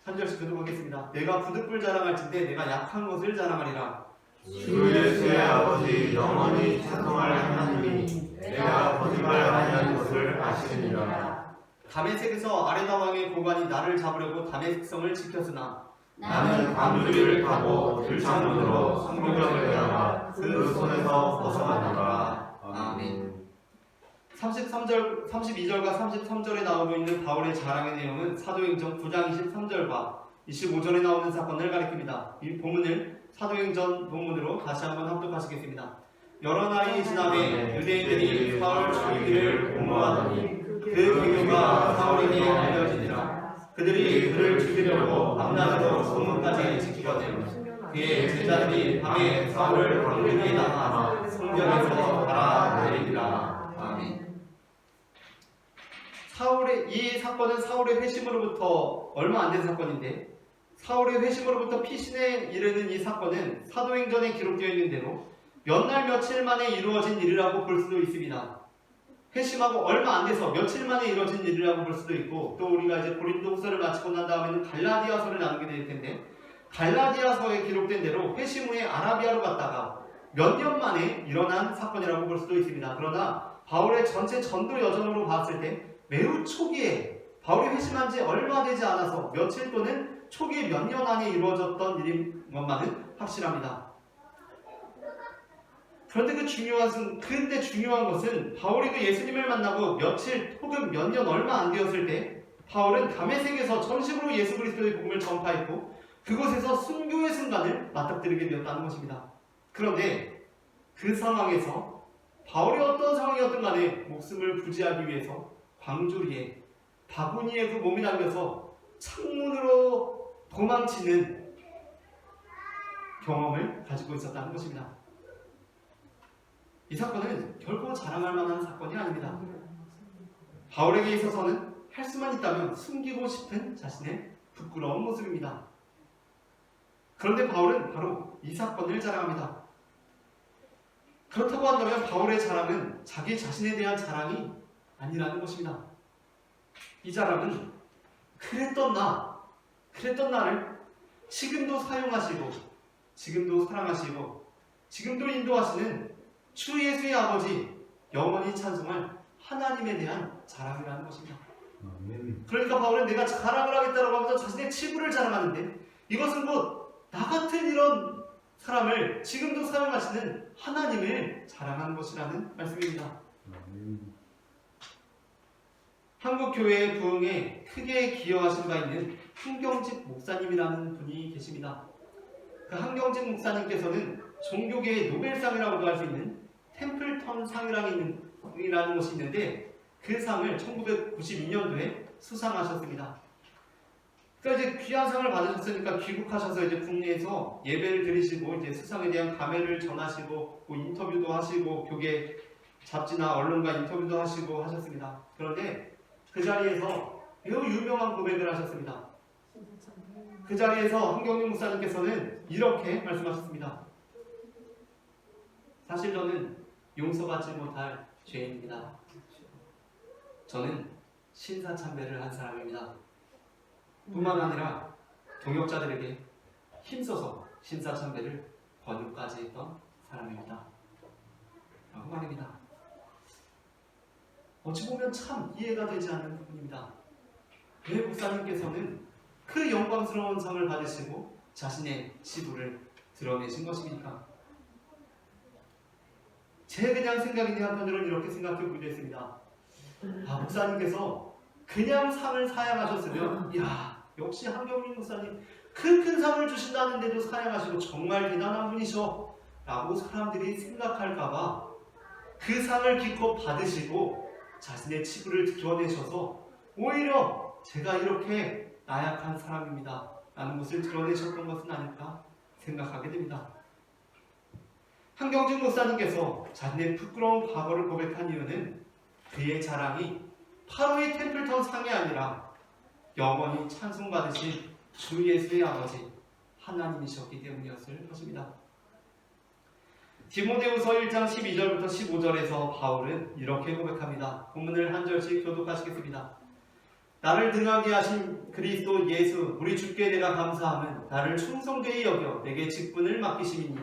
한 절씩 교독하겠습니다. 내가 부득불 자랑할진대 내가 약한 것을 자랑하리라. 주 예수의 아버지 영원히 찬송할 하나님이 내가 거짓말 아니하는 것을 아시느니라. 다메섹에서 아레다 왕의 고관이 나를 잡으려고 다메섹 성을 지켰으나 나는 광주리를 타고 들창문으로 성벽을 향하 그 손에서 벗어나노라. 아멘. 32절과 33절에 나오고 있는 바울의 자랑의 내용은 사도행전 9장 23절과 25절에 나오는 사건을 가리킵니다. 이 본문을 사도행전 본문으로 다시 한번 합독하시겠습니다. 여러 날이 지나매 유대인들이 사울 죽이기를 공모하더니 그 계교가 사울에게 알려지니라. 그들이 그를 죽이려고 밤낮으로 소문까지 지키거든. 그의 제자들이 밤에 사울을 광주리에 나가 성벽에서 달아내리니라. 아멘. 이 사건은 사울의 회심으로부터 얼마 안 된 사건인데, 사울의 회심으로부터 피신에 이르는 이 사건은 사도행전에 기록되어 있는 대로 몇 날 며칠 만에 이루어진 일이라고 볼 수도 있습니다. 회심하고 얼마 안 돼서 며칠 만에 이루어진 일이라고 볼 수도 있고, 또 우리가 이제 고린도후서를 마치고 난 다음에는 갈라디아서를 나누게 될 텐데, 갈라디아서에 기록된 대로 회심 후에 아라비아로 갔다가 몇 년 만에 일어난 사건이라고 볼 수도 있습니다. 그러나 바울의 전체 전도 여정으로 봤을 때 매우 초기에, 바울이 회심한 지 얼마 되지 않아서 며칠 또는 초기에 몇 년 안에 이루어졌던 일인 것만은 확실합니다. 그런데 중요한 것은 바울이 그 예수님을 만나고 며칠 혹은 몇 년 얼마 안 되었을 때 바울은 다메섹에서 정식으로 예수 그리스도의 복음을 전파했고 그곳에서 순교의 순간을 맞닥뜨리게 되었다는 것입니다. 그런데 그 상황에서 바울이 어떤 상황이었든 간에 목숨을 부지하기 위해서 광주리에 바구니에 그 몸이 담겨서 창문으로 도망치는 경험을 가지고 있었다는 것입니다. 이 사건은 결코 자랑할 만한 사건이 아닙니다. 바울에게 있어서는 할 수만 있다면 숨기고 싶은 자신의 부끄러운 모습입니다. 그런데 바울은 바로 이 사건을 자랑합니다. 그렇다고 한다면 바울의 자랑은 자기 자신에 대한 자랑이 아니라는 것입니다. 이 자랑은 그랬던 나를 지금도 사용하시고 지금도 사랑하시고 지금도 인도하시는 주 예수의 아버지, 영원히 찬송할 하나님에 대한 자랑이라는 것입니다. 그러니까 바울은 내가 자랑을 하겠다고 하면서 자신의 치부를 자랑하는데, 이것은 곧 나 같은 이런 사람을 지금도 사용하시는 하나님을 자랑하는 것이라는 말씀입니다. 한국교회의 부흥에 크게 기여하신 바 있는 한경직 목사님이라는 분이 계십니다. 그 한경직 목사님께서는 종교계의 노벨상이라고도 할 수 있는 템플턴 상이라는 것이 있는데, 그 상을 1992년도에 수상하셨습니다. 그러니까 이제 귀한 상을 받으셨으니까 귀국하셔서 이제 국내에서 예배를 드리시고 이제 수상에 대한 감회를 전하시고 뭐 인터뷰도 하시고 교계 잡지나 언론과 인터뷰도 하시고 하셨습니다. 그런데 그 자리에서 매우 유명한 고백을 하셨습니다. 그 자리에서 한경림 목사님께서는 이렇게 말씀하셨습니다. 사실 저는 용서받지 못할 죄인입니다. 저는 신사참배를 한 사람입니다. 뿐만 아니라 동역자들에게 힘써서 신사참배를 권유까지 했던 사람입니다. 라고 말입니다. 어찌 보면 참 이해가 되지 않는 부분입니다. 왜 목사님께서는 그 영광스러운 상을 받으시고 자신의 치부를 드러내신 것입니까? 제 그냥 생각인데 한편으로는 이렇게 생각해 보기도 했습니다. 목사님께서 그냥 상을 사양하셨으면, 야, 역시 한경림 목사님 그 큰 상을 주신다는데도 사양하시고 정말 대단한 분이셔 라고 사람들이 생각할까봐 그 상을 기껏 받으시고 자신의 치부를 드러내셔서 오히려 제가 이렇게 나약한 사람입니다 라는 것을 드러내셨던 것은 아닐까 생각하게 됩니다. 한경직 목사님께서 자신의 부끄러운 과거를 고백한 이유는 그의 자랑이 바로 이 템플턴 상이 아니라 영원히 찬송받으신 주 예수의 아버지 하나님이셨기 때문이었을 것입니다. 디모데후서 1장 12절부터 15절에서 바울은 이렇게 고백합니다. 본문을 한 절씩 교독하시겠습니다. 나를 등하게 하신 그리스도 예수 우리 주께 내가 감사함은 나를 충성되이 여겨 내게 직분을 맡기심이니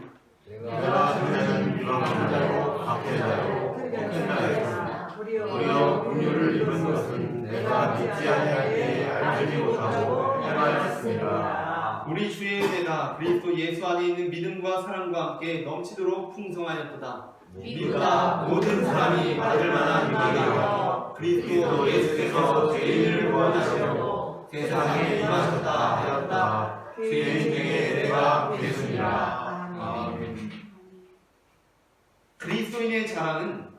내가 주는 유망한 자요 박해자요 목회자였으나 우리여 긍휼을 입은 것은 내가 믿지 아니할 때에 알지 못하고 해맑았습니다. 우리 주의 은혜가 그리스도 예수 안에 있는 믿음과 사랑과 함께 넘치도록 풍성하였도다. 믿으나 모든 사람이 받을 만한 믿음이여 그리스도 예수께서 죄인을 구원하시려고 세상에 임하셨다 하였다. 주의 인생의 은혜가 되겠습니다. 아멘. 그리스도인의 자랑은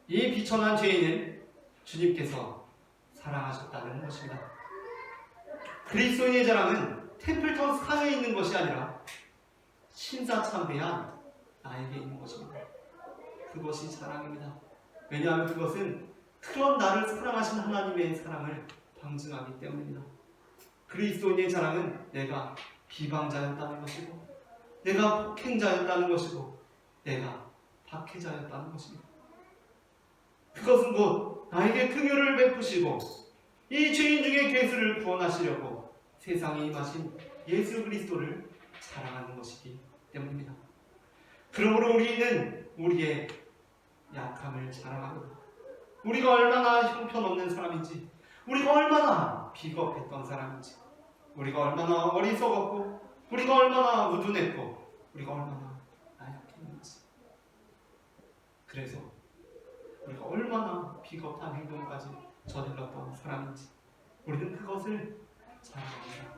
이 비천한 죄인을 주님께서 사랑하셨다는 것입니다. 그리스도인의 자랑은 템플턴 상에 있는 것이 아니라 신사참배한 나에게 있는 것입니다. 그것이 자랑입니다. 왜냐하면 그것은 그런 나를 사랑하신 하나님의 사랑을 방증하기 때문입니다. 그리스도인의 자랑은 내가 비방자였다는 것이고, 내가 폭행자였다는 것이고, 내가 박해자였다는 것입니다. 그것은 곧 나에게 긍휼을 베푸시고 이 죄인 중에 괴수를 구원하시려고 세상에 임하신 예수 그리스도를 자랑하는 것이기 때문입니다. 그러므로 우리는 우리의 약함을 자랑합니다. 우리가 얼마나 형편없는 사람인지, 우리가 얼마나 비겁했던 사람인지, 우리가 얼마나 어리석었고, 우리가 얼마나 우둔했고, 우리가 얼마나 나약했는지, 그래서 우리가 얼마나 비겁한 행동까지 저질렀던 사람인지 우리는 그것을 자랑합니다.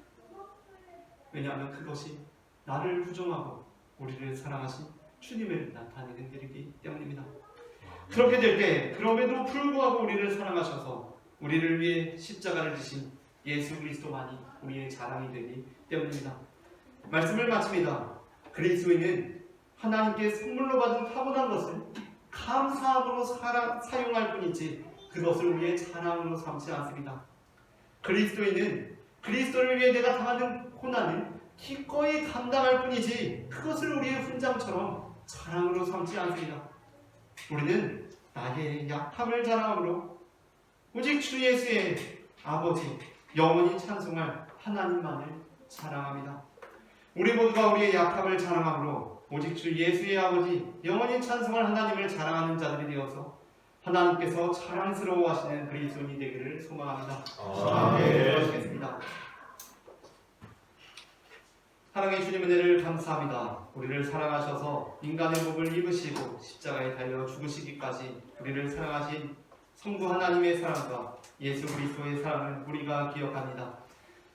왜냐하면 그것이 나를 부정하고 우리를 사랑하신 주님을 나타내는 일이기 때문입니다. 그렇게 될 때 그럼에도 불구하고 우리를 사랑하셔서 우리를 위해 십자가를 지신 예수 그리스도만이 우리의 자랑이 되기 때문입니다. 말씀을 마칩니다. 그리스도인은 하나님께 선물로 받은 타고난 것을 감사함으로 사용할 뿐이지 그것을 우리의 자랑으로 삼지 않습니다. 그리스도인은 그리스도를 위해 내가 당하는 고난을 기꺼이 감당할 뿐이지 그것을 우리의 훈장처럼 자랑으로 삼지 않습니다. 우리는 나의 약함을 자랑함으로 오직 주 예수의 아버지 영원히 찬송할 하나님만을 자랑합니다. 우리 모두가 우리의 약함을 자랑함으로 오직 주 예수의 아버지 영원히 찬송할 하나님을 자랑하는 자들이 되어서 하나님께서 자랑스러워하시는 그리스도인이 되기를 소망합니다. 기도하시겠습니다. 사랑의 주님 은혜를 감사합니다. 우리를 사랑하셔서 인간의 몸을 입으시고 십자가에 달려 죽으시기까지 우리를 사랑하신 성부 하나님의 사랑과 예수 그리스도의 사랑을 우리가 기억합니다.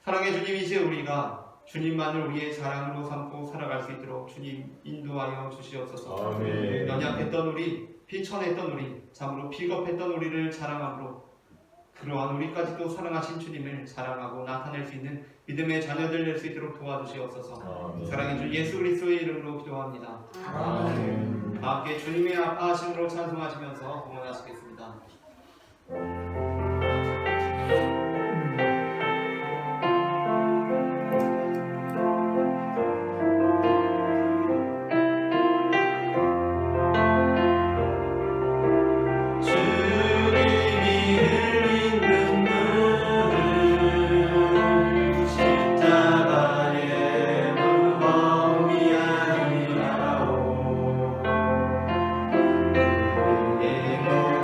사랑의 주님, 이제 우리가 주님만을 우리의 자랑으로 삼고 살아갈 수 있도록 주님 인도하여 주시옵소서. 아멘. 연약했던 우리, 비천했던 우리, 참으로 비겁했던 우리를 자랑함으로 그러한 우리까지도 사랑하신 주님을 자랑하고 나타낼 수 있는 믿음의 자녀들 될 수 있도록 도와주시옵소서. 아멘. 사랑의 주 예수 그리스도의 이름으로 기도합니다. 아멘. 다 함께 주님의 아파하심으로 찬송하시면서 응원하시겠습니다.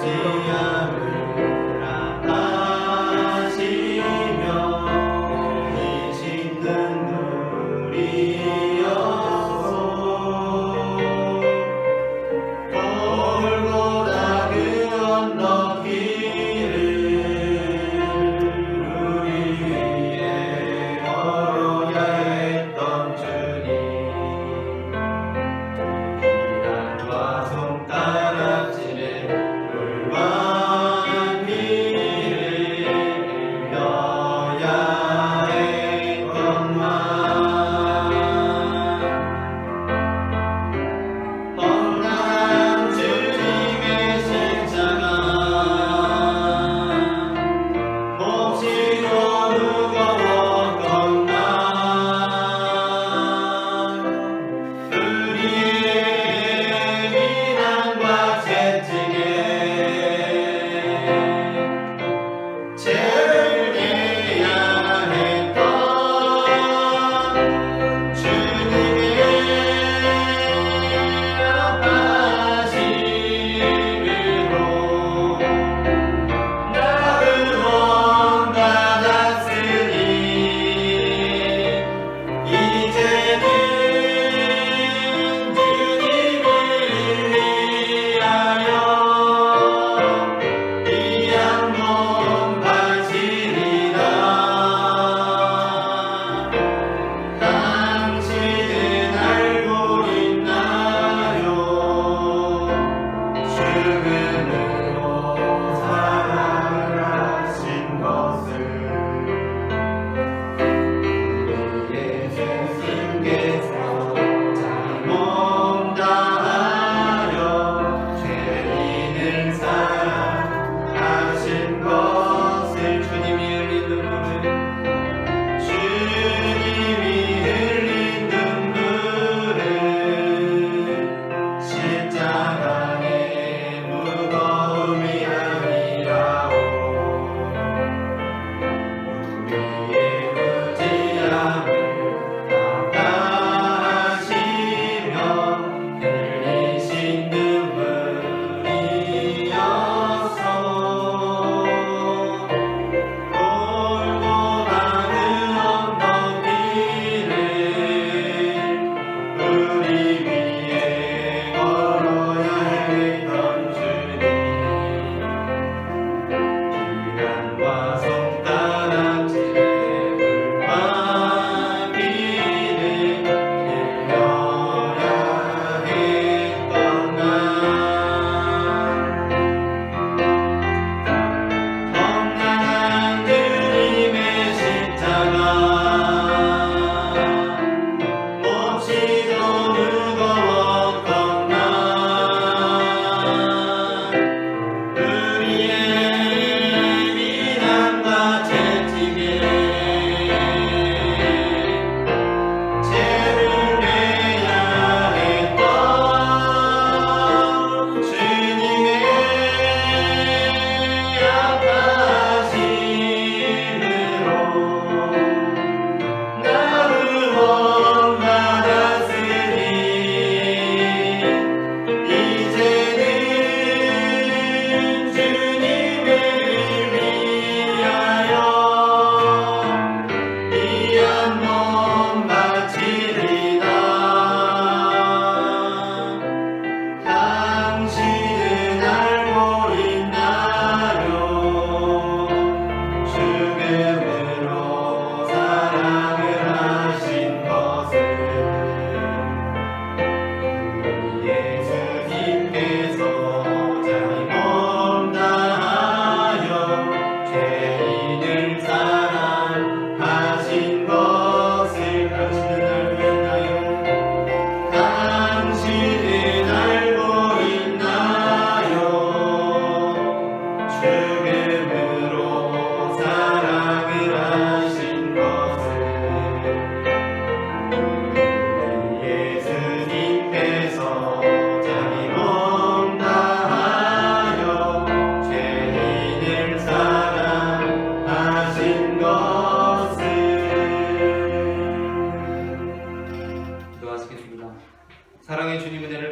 무지함을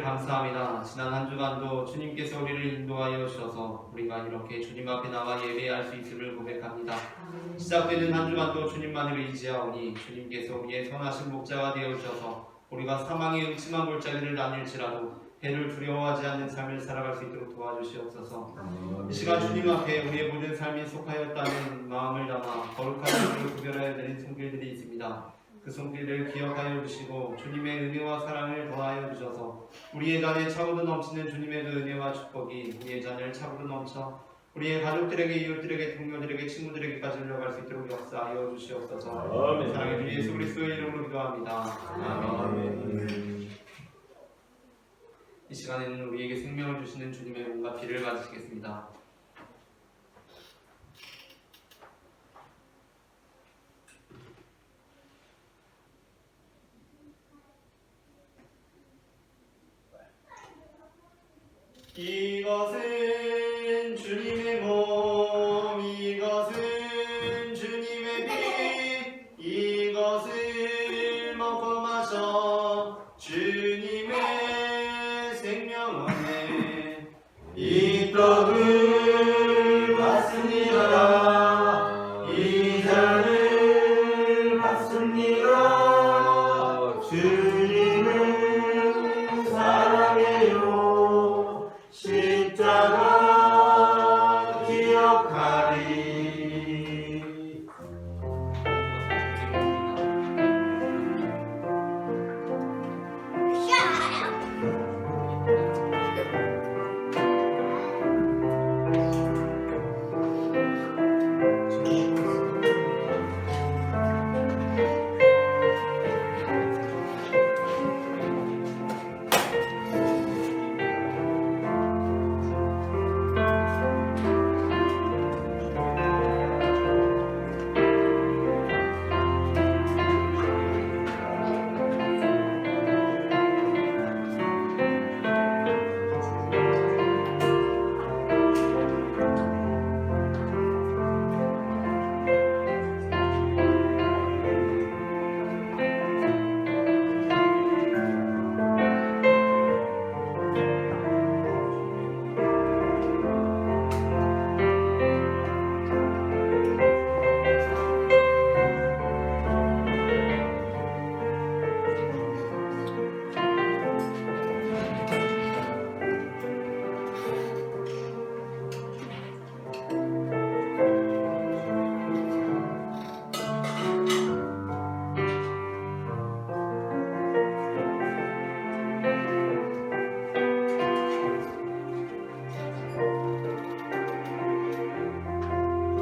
감사합니다. 지난 한 주간도 주님께서 우리를 인도하여 주셔서 우리가 이렇게 주님 앞에 나와 예배할 수 있음을 고백합니다. 시작되는 한 주간도 주님만을 의지하오니 주님께서 우리의 선하신 목자가 되어 주셔서 우리가 사망의 음침한 골짜기를 다닐지라도 해를 두려워하지 않는 삶을 살아갈 수 있도록 도와주시옵소서. 이 시간 주님 앞에 우리의 모든 삶이 속하였다는 마음을 담아 거룩한 것을 구별하여 드린 손길들이 있습니다. 그 손길을 기억하여 주시고 주님의 은혜와 사랑을 더하여 주셔서 우리의 잔에 차고도 넘치는 주님의 그 은혜와 축복이 우리의 잔을 차고도 넘쳐 우리의 가족들에게, 이웃들에게, 동료들에게, 친구들에게까지 흘러갈 수 있도록 역사하여 주시옵소서. 아멘. 사랑의 주 예수 그리스도의 이름으로 기도합니다. 아멘. 이 시간에는 우리에게 생명을 주시는 주님의 몸과 피를 가지시겠습니다. 이것은 주님의 몸, 이것은 주님의 피, 이것을 먹고 마셔 주님의 생명 얻네. 이 떡을 받습니다. 이 잔을 받습니다. 주님을 사랑해요. 십자가 기억하리.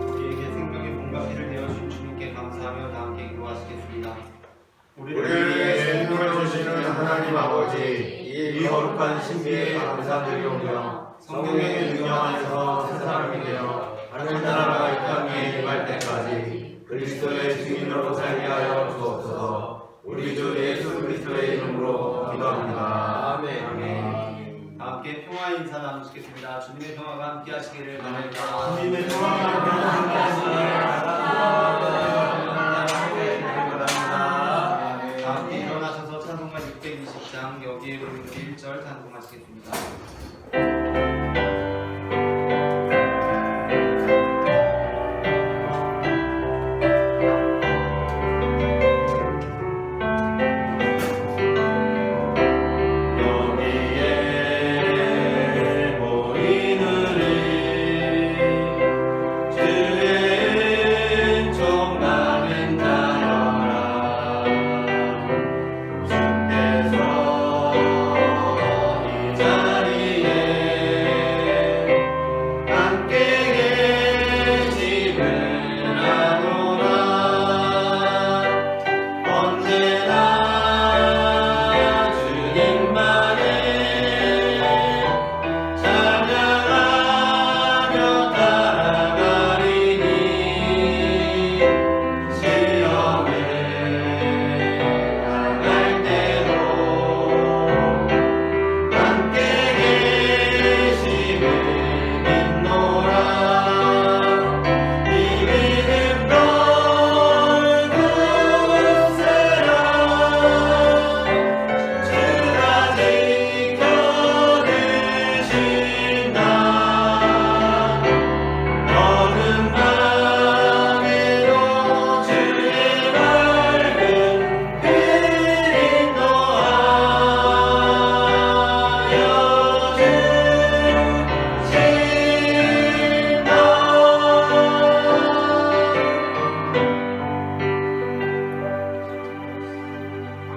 우리에게 생명의 몸과 피를 내어주신 주님께 감사하며 다 함께 기도하시겠습니다. 우리를 위해 생명을 주시는 하나님 아버지, 이 거룩한 신비에 감사드리오며 성령의 능력 안에서 새 사람이 되어 하늘나라가 이 땅에 임할 때까지 그리스도의 증인으로 살게 하여 주옵소서. 우리 주 예수 그리스도의 이름으로 기도합니다. 아멘. 다 함께 평화 인사 나누시겠습니다. 주님의 평화가 함께 하시기를 바랍니다. 주님의 평화가 함께 하시기를 바랍니다. 다 함께 일어나셔서 찬송가 620장 여기에 부르는 1절 찬송하시겠습니다. 여기에 보이는 주의 종 많은 자여라. 주께서 이 자리에 함께 계심을 아노라. 언제나 주님만을 찬양하며 따라가리니 시험을 당할 때도 함께 계심을 믿노라. 이 믿음 너를 굳세라.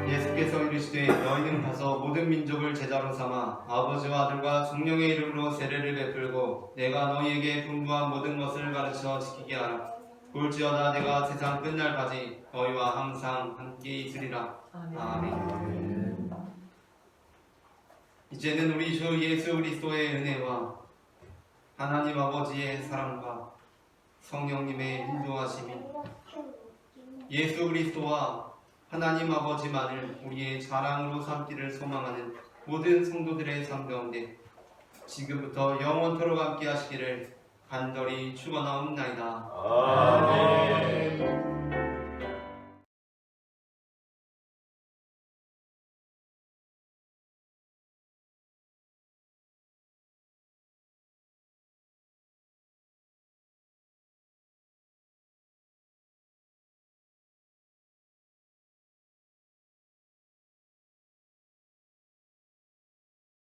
예수께서 이르시되 너희는 가서 모든 민족을 제자로 삼아 아버지와 아들과 성령의 이름으로 세례를 베풀고 내가 너희에게 분부한 모든 것을 가르쳐 지키게 하라. 볼지어다 내가 세상 끝날까지 너희와 항상 함께 있으리라. 아멘. 이제는 우리 주 예수 그리스도의 은혜와 하나님 아버지의 사랑과 성령님의 인도하심이 예수 그리스도와 하나님 아버지만을 우리의 자랑으로 삼기를 소망하는 모든 성도들의 삶 가운데 지금부터 영원토록 함께 하시기를 간절히 축원하옵나이다. 아멘.